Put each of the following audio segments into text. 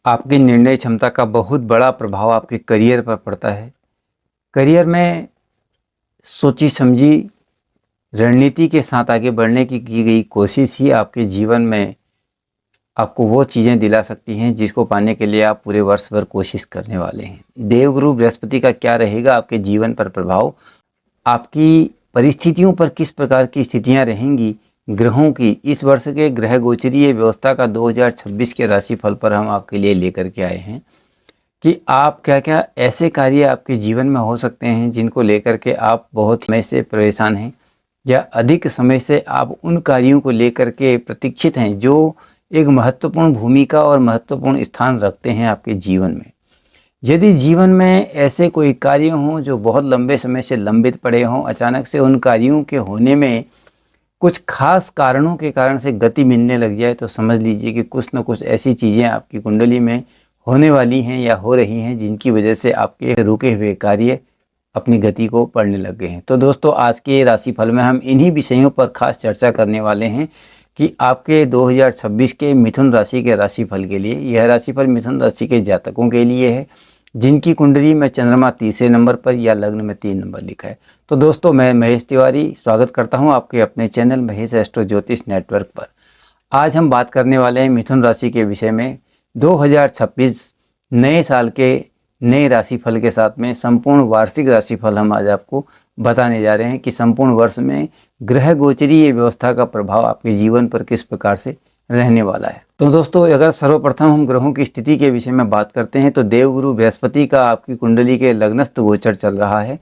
आपकी निर्णय क्षमता का बहुत बड़ा प्रभाव आपके करियर पर पड़ता है। करियर में सोची समझी रणनीति के साथ आगे बढ़ने की गई कोशिश ही आपके जीवन में आपको वो चीज़ें दिला सकती हैं जिसको पाने के लिए आप पूरे वर्ष भर कोशिश करने वाले हैं। देवगुरु बृहस्पति का क्या रहेगा आपके जीवन पर प्रभाव, आपकी परिस्थितियों पर किस प्रकार की स्थितियां रहेंगी, ग्रहों की इस वर्ष के ग्रह गोचरीय व्यवस्था का 2026 के राशिफल पर हम आपके लिए लेकर के आए हैं कि आप क्या क्या ऐसे कार्य आपके जीवन में हो सकते हैं जिनको लेकर के आप बहुत समय से परेशान हैं या अधिक समय से आप उन कार्यों को लेकर के प्रतीक्षित हैं जो एक महत्वपूर्ण भूमिका और महत्वपूर्ण स्थान रखते हैं आपके जीवन में। यदि जीवन में ऐसे कोई कार्य हों जो बहुत लंबे समय से लंबित पड़े हों, अचानक से उन कार्यों के होने में कुछ खास कारणों के कारण से गति मिलने लग जाए, तो समझ लीजिए कि कुछ न कुछ ऐसी चीज़ें आपकी कुंडली में होने वाली हैं या हो रही हैं जिनकी वजह से आपके रुके हुए कार्य अपनी गति को पकड़ने लग गए हैं। तो दोस्तों, आज के राशिफल में हम इन्हीं विषयों पर खास चर्चा करने वाले हैं कि आपके 2026 के मिथुन राशि के राशिफल के लिए। यह राशिफल मिथुन राशि के जातकों के लिए है जिनकी कुंडली में चंद्रमा तीसरे नंबर पर या लग्न में 3 नंबर लिखा है। तो दोस्तों, मैं महेश तिवारी स्वागत करता हूं आपके अपने चैनल महेश एस्ट्रो ज्योतिष नेटवर्क पर। आज हम बात करने वाले हैं मिथुन राशि के विषय में। 2026 नए साल के नए राशिफल के साथ में संपूर्ण वार्षिक राशिफल हम आज आपको बताने जा रहे हैं कि संपूर्ण वर्ष में ग्रह गोचरीय व्यवस्था का प्रभाव आपके जीवन पर किस प्रकार से रहने वाला है। तो दोस्तों, अगर सर्वप्रथम हम ग्रहों की स्थिति के विषय में बात करते हैं तो देवगुरु बृहस्पति का आपकी कुंडली के लग्नस्थ गोचर चल रहा है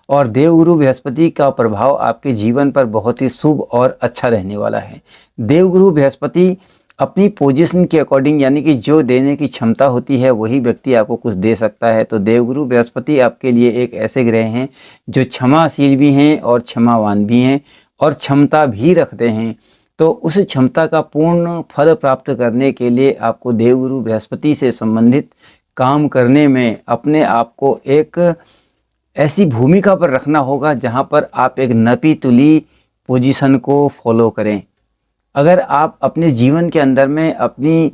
और देवगुरु बृहस्पति का प्रभाव आपके जीवन पर बहुत ही शुभ और अच्छा रहने वाला है। देवगुरु बृहस्पति अपनी पोजीशन के अकॉर्डिंग, यानी कि जो देने की क्षमता होती है वही व्यक्ति आपको कुछ दे सकता है। तो देवगुरु बृहस्पति आपके लिए एक ऐसे ग्रह हैं जो क्षमाशील भी हैं और क्षमावान भी हैं और क्षमता भी रखते हैं। तो उस क्षमता का पूर्ण फल प्राप्त करने के लिए आपको देवगुरु बृहस्पति से संबंधित काम करने में अपने आप को एक ऐसी भूमिका पर रखना होगा जहां पर आप एक नपी तुली पोजीशन को फॉलो करें। अगर आप अपने जीवन के अंदर में, अपनी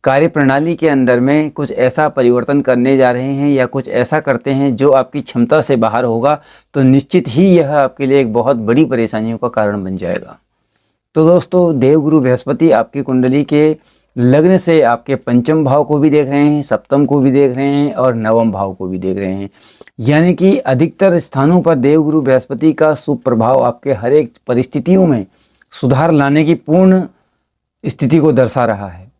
कार्य प्रणाली के अंदर में कुछ ऐसा परिवर्तन करने जा रहे हैं या कुछ ऐसा करते हैं जो आपकी क्षमता से बाहर होगा, तो निश्चित ही यह आपके लिए एक बहुत बड़ी परेशानियों का कारण बन जाएगा। तो दोस्तों, देवगुरु बृहस्पति आपकी कुंडली के लग्न से आपके पंचम भाव को भी देख रहे हैं, सप्तम को भी देख रहे हैं और नवम भाव को भी देख रहे हैं। यानी कि अधिकतर स्थानों पर देवगुरु बृहस्पति का शुभ प्रभाव आपके हर एक परिस्थितियों में सुधार लाने की पूर्ण स्थिति को दर्शा रहा है।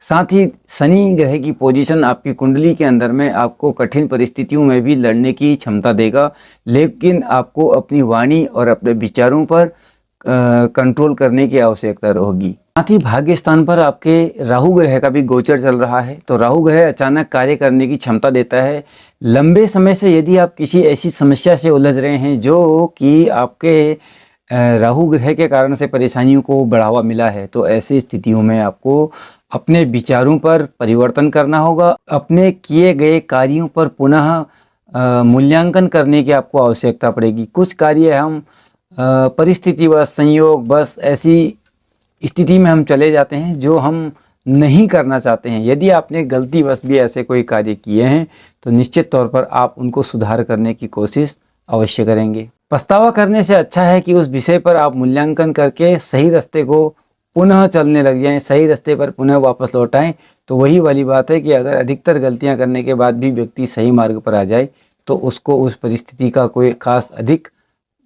साथ ही शनि ग्रह की पोजीशन आपकी कुंडली के अंदर में आपको कठिन परिस्थितियों में भी लड़ने की क्षमता देगा, लेकिन आपको अपनी वाणी और अपने विचारों पर कंट्रोल करने की आवश्यकता होगी। साथ ही भाग्य स्थान पर आपके राहु ग्रह का भी गोचर चल रहा है। तो राहु ग्रह अचानक कार्य करने की क्षमता देता है। लंबे समय से यदि आप किसी ऐसी समस्या से उलझ रहे हैं जो कि आपके राहु ग्रह के कारण से परेशानियों को बढ़ावा मिला है, तो ऐसी स्थितियों में आपको अपने विचारों पर परिवर्तन करना होगा। अपने किए गए कार्यों पर पुनः मूल्यांकन करने की आपको आवश्यकता पड़ेगी। कुछ कार्य हम परिस्थितिवश, संयोग बस ऐसी स्थिति में हम चले जाते हैं जो हम नहीं करना चाहते हैं। यदि आपने गलतीवश भी ऐसे कोई कार्य किए हैं तो निश्चित तौर पर आप उनको सुधार करने की कोशिश अवश्य करेंगे। पछतावा करने से अच्छा है कि उस विषय पर आप मूल्यांकन करके सही रास्ते को पुनः चलने लग जाएं, सही रास्ते पर पुनः वापस लौट आएं। तो वही वाली बात है कि अगर अधिकतर गलतियां करने के बाद भी व्यक्ति सही मार्ग पर आ जाए तो उसको उस परिस्थिति का कोई खास अधिक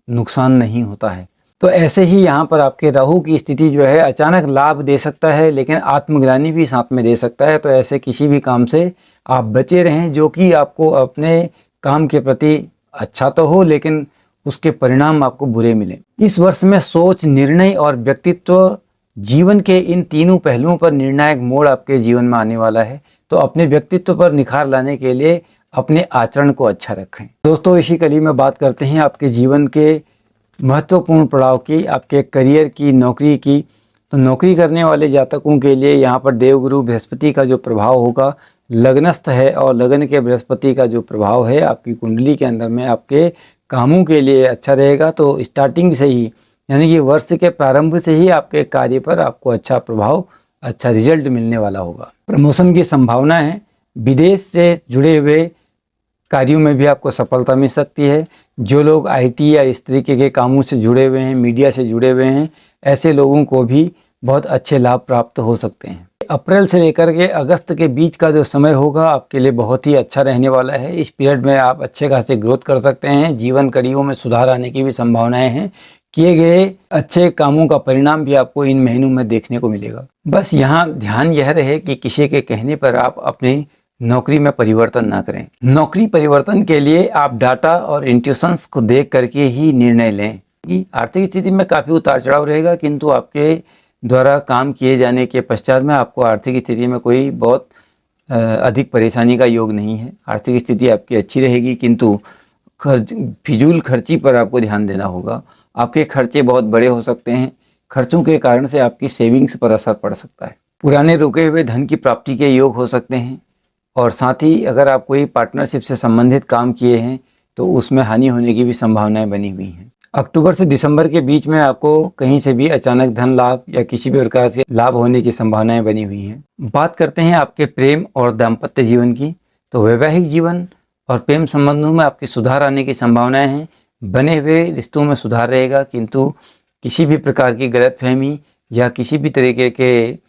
नुकसान नहीं होता है। तो ऐसे ही यहाँ पर आपके राहु की स्थिति जो है अचानक लाभ दे सकता है, लेकिन आत्मग्लानि भी साथ में दे सकता है। तो ऐसे किसी भी काम से आप बचे रहें जो कि आपको अपने काम के प्रति अच्छा तो हो लेकिन उसके परिणाम आपको बुरे मिले। इस वर्ष में सोच, निर्णय और व्यक्तित्व, जीवन के इन तीनों पहलुओं पर निर्णायक मोड़ आपके जीवन में आने वाला है। तो अपने व्यक्तित्व पर निखार लाने के लिए अपने आचरण को अच्छा रखें। दोस्तों, इसी कड़ी में बात करते हैं आपके जीवन के महत्वपूर्ण पड़ाव की, आपके करियर की, नौकरी की। तो नौकरी करने वाले जातकों के लिए यहाँ पर देवगुरु बृहस्पति का जो प्रभाव होगा लग्नस्थ है और लगन के बृहस्पति का जो प्रभाव है आपकी कुंडली के अंदर में आपके कामों के लिए अच्छा रहेगा। तो स्टार्टिंग से ही, यानी कि वर्ष के प्रारंभ से ही आपके कार्य पर आपको अच्छा प्रभाव अच्छा रिजल्ट मिलने वाला होगा। प्रमोशन की संभावना है। विदेश से जुड़े हुए कार्यों में भी आपको सफलता मिल सकती है। जो लोग आईटी या इस तरीके के कामों से जुड़े हुए हैं, मीडिया से जुड़े हुए हैं, ऐसे लोगों को भी बहुत अच्छे लाभ प्राप्त हो सकते हैं। अप्रैल से लेकर के अगस्त के बीच का जो समय होगा आपके लिए बहुत ही अच्छा रहने वाला है। इस पीरियड में आप अच्छे खासे ग्रोथ कर सकते हैं। जीवन कड़ियों में सुधार आने की भी संभावनाएं हैं। किए गए अच्छे कामों का परिणाम भी आपको इन महीनों में देखने को मिलेगा। बस यहाँ ध्यान यह रहे कि किसी के कहने पर आप अपनी नौकरी में परिवर्तन ना करें। नौकरी परिवर्तन के लिए आप डाटा और इंट्यूशंस को देख करके ही निर्णय लें। कि आर्थिक स्थिति में काफ़ी उतार चढ़ाव रहेगा, किंतु आपके द्वारा काम किए जाने के पश्चात में आपको आर्थिक स्थिति में कोई बहुत अधिक परेशानी का योग नहीं है। आर्थिक स्थिति आपकी अच्छी रहेगी, किंतु फिजूल खर्ची पर आपको ध्यान देना होगा। आपके खर्चे बहुत बड़े हो सकते हैं। खर्चों के कारण से आपकी सेविंग्स पर असर पड़ सकता है। पुराने रुके हुए धन की प्राप्ति के योग हो सकते हैं। और साथ ही अगर आप कोई पार्टनरशिप से संबंधित काम किए हैं तो उसमें हानि होने की भी संभावनाएं बनी हुई हैं। अक्टूबर से दिसंबर के बीच में आपको कहीं से भी अचानक धन लाभ या किसी भी प्रकार से लाभ होने की संभावनाएं बनी हुई हैं। बात करते हैं आपके प्रेम और दाम्पत्य जीवन की। तो वैवाहिक जीवन और प्रेम संबंधों में आपकी सुधार आने की संभावनाएं हैं। बने हुए रिश्तों में सुधार रहेगा, किंतु किसी भी प्रकार की गलतफहमी या किसी भी तरीके के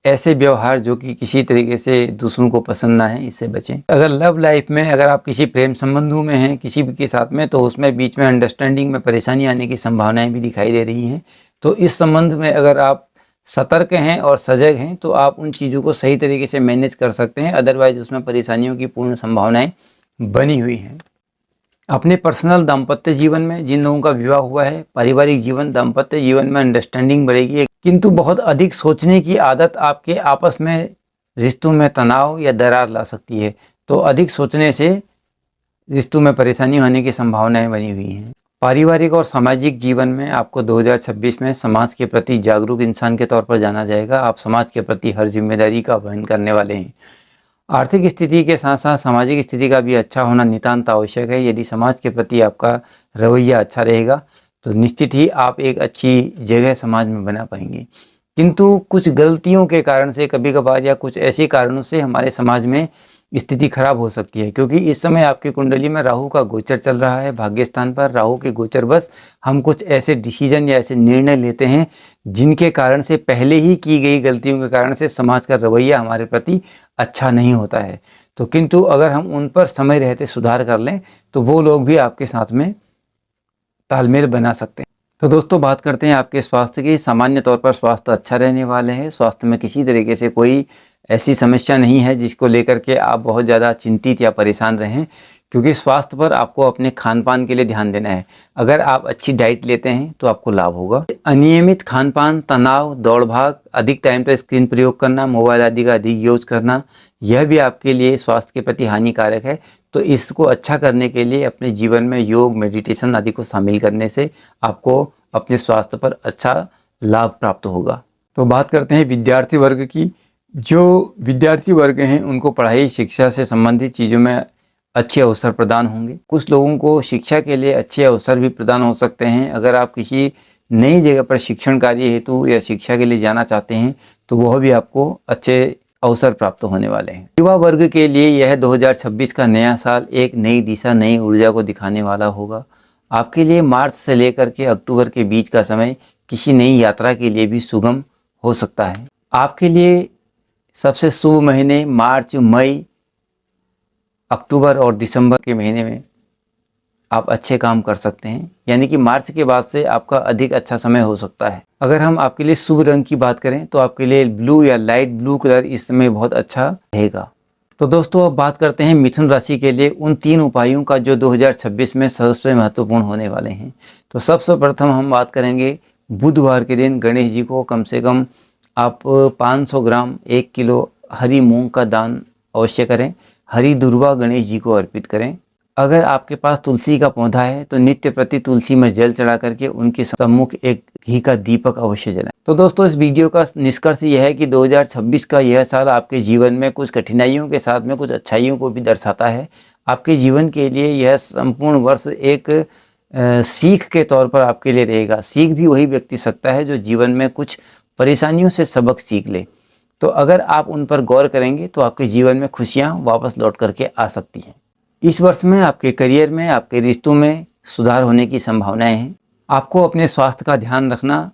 ऐसे व्यवहार जो कि किसी तरीके से दूसरों को पसंद ना है, इससे बचें। अगर लव लाइफ में अगर आप किसी प्रेम संबंधों में हैं किसी भी के साथ में, तो उसमें बीच में अंडरस्टैंडिंग में परेशानी आने की संभावनाएं भी दिखाई दे रही हैं। तो इस संबंध में अगर आप सतर्क हैं और सजग हैं तो आप उन चीज़ों को सही तरीके से मैनेज कर सकते हैं। अदरवाइज उसमें परेशानियों की पूर्ण संभावनाएँ बनी हुई हैं। अपने पर्सनल दाम्पत्य जीवन में जिन लोगों का विवाह हुआ है, पारिवारिक जीवन दाम्पत्य जीवन में अंडरस्टैंडिंग बढ़ेगी, किंतु बहुत अधिक सोचने की आदत आपके आपस में रिश्तों में तनाव या दरार ला सकती है। तो अधिक सोचने से रिश्तों में परेशानी होने की संभावनाएं बनी हुई हैं। पारिवारिक और सामाजिक जीवन में आपको 2026 में समाज के प्रति जागरूक इंसान के तौर पर जाना जाएगा। आप समाज के प्रति हर जिम्मेदारी का वहन करने वाले हैं। आर्थिक स्थिति के साथ साथ सामाजिक स्थिति का भी अच्छा होना नितांत आवश्यक है। यदि समाज के प्रति आपका रवैया अच्छा रहेगा तो निश्चित ही आप एक अच्छी जगह समाज में बना पाएंगे। किंतु कुछ गलतियों के कारण से कभी कभार या कुछ ऐसे कारणों से हमारे समाज में स्थिति खराब हो सकती है, क्योंकि इस समय आपकी कुंडली में राहु का गोचर चल रहा है। भाग्य स्थान पर राहु के गोचर बस हम कुछ ऐसे डिसीजन या ऐसे निर्णय लेते हैं जिनके कारण से पहले ही की गई गलतियों के कारण से समाज का रवैया हमारे प्रति अच्छा नहीं होता है। तो किंतु अगर हम उन पर समय रहते सुधार कर लें तो वो लोग भी आपके साथ में तालमेल बना सकते हैं। तो दोस्तों बात करते हैं आपके स्वास्थ्य की। सामान्य तौर पर स्वास्थ्य अच्छा रहने वाले हैं। स्वास्थ्य में किसी तरीके से कोई ऐसी समस्या नहीं है जिसको लेकर के आप बहुत ज़्यादा चिंतित या परेशान रहें, क्योंकि स्वास्थ्य पर आपको अपने खान पान के लिए ध्यान देना है। अगर आप अच्छी डाइट लेते हैं तो आपको लाभ होगा। अनियमित खान पान, तनाव, दौड़ भाग, अधिक टाइम पर स्क्रीन प्रयोग करना, मोबाइल आदि का अधिक यूज करना, यह भी आपके लिए स्वास्थ्य के प्रति हानिकारक है। तो इसको अच्छा करने के लिए अपने जीवन में योग, मेडिटेशन आदि को शामिल करने से आपको अपने स्वास्थ्य पर अच्छा लाभ प्राप्त होगा। तो बात करते हैं विद्यार्थी वर्ग की। जो विद्यार्थी वर्ग हैं उनको पढ़ाई शिक्षा से संबंधित चीज़ों में अच्छे अवसर प्रदान होंगे। कुछ लोगों को शिक्षा के लिए अच्छे अवसर भी प्रदान हो सकते हैं। अगर आप किसी नई जगह पर शिक्षण कार्य हेतु या शिक्षा के लिए जाना चाहते हैं तो वह भी आपको अच्छे अवसर प्राप्त होने वाले हैं। युवा वर्ग के लिए यह 2026 का नया साल एक नई दिशा, नई ऊर्जा को दिखाने वाला होगा। आपके लिए मार्च से लेकर के अक्टूबर के बीच का समय किसी नई यात्रा के लिए भी सुगम हो सकता है। आपके लिए सबसे शुभ महीने मार्च, मई, अक्टूबर और दिसंबर के महीने में आप अच्छे काम कर सकते हैं। यानी कि मार्च के बाद से आपका अधिक अच्छा समय हो सकता है। अगर हम आपके लिए शुभ रंग की बात करें तो आपके लिए ब्लू या लाइट ब्लू कलर इस समय बहुत अच्छा रहेगा। तो दोस्तों अब बात करते हैं मिथुन राशि के लिए उन 3 उपायों का जो 2026 में सबसे महत्वपूर्ण होने वाले हैं। तो सबसे प्रथम हम बात करेंगे बुधवार के दिन गणेश जी को कम से कम आप 500 ग्राम 1 किलो हरी मूंग का दान अवश्य करें। हरी दुर्वा गणेश जी को अर्पित करें। अगर आपके पास तुलसी का पौधा है तो नित्य प्रति तुलसी में जल चढ़ा करके उनके सम्मुख एक घी का दीपक अवश्य जलाएं। तो दोस्तों इस वीडियो का निष्कर्ष यह है कि 2026 का यह साल आपके जीवन में कुछ कठिनाइयों के साथ में कुछ अच्छाइयों को भी दर्शाता है। आपके जीवन के लिए यह संपूर्ण वर्ष एक सीख के तौर पर आपके लिए रहेगा। सीख भी वही व्यक्ति सकता है जो जीवन में कुछ परेशानियों से सबक सीख ले। तो अगर आप उन पर गौर करेंगे तो आपके जीवन में खुशियाँ वापस लौट करके आ सकती हैं। इस वर्ष में आपके करियर में, आपके रिश्तों में सुधार होने की संभावनाएं हैं। आपको अपने स्वास्थ्य का ध्यान रखना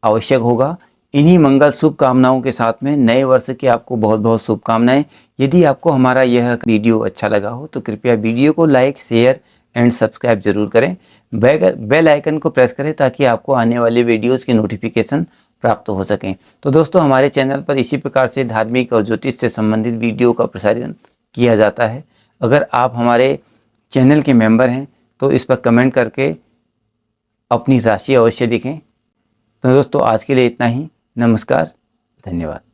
आवश्यक होगा। इन्हीं मंगल शुभकामनाओं के साथ में नए वर्ष की आपको बहुत बहुत शुभकामनाएं। यदि आपको हमारा यह वीडियो अच्छा लगा हो तो कृपया वीडियो को लाइक, शेयर एंड सब्सक्राइब जरूर करें। बेल आइकन को प्रेस करें ताकि आपको आने वाले वीडियोस की नोटिफिकेशन प्राप्त हो सकें। तो दोस्तों, हमारे चैनल पर इसी प्रकार से धार्मिक और ज्योतिष से संबंधित वीडियो का प्रसारण किया जाता है। अगर आप हमारे चैनल के मेंबर हैं तो इस पर कमेंट करके अपनी राशि अवश्य लिखें। तो दोस्तों, आज के लिए इतना ही। नमस्कार, धन्यवाद।